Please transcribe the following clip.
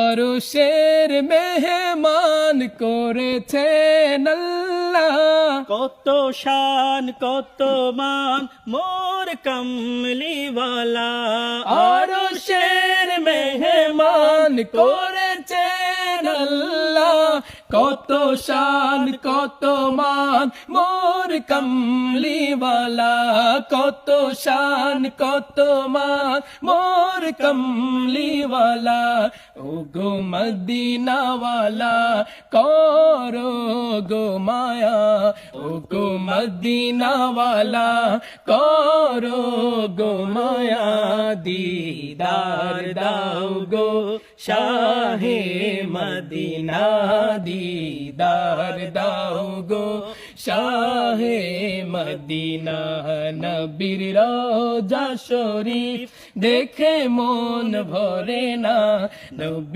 আরশের মেহমান করেছেন আল্লাহ, কত শান কত মান মোর কমলিওয়ালা। আরশের মেহমান করেছেন আল্লাহ, কত শান কত মান মোর কমলিওয়ালা, কত শান কত মান মোর কমলিওয়ালা। ও গো মদিনাওয়ালা করো গো মায়া, ও গো মদিনাওয়ালা করো গো মায়া। দিদার দাও গো শাহে মদিনা, দিদার দাও গো শাহে মদিনা। নবীর রওজা শরীফ দেখে মন ভরে না, নবী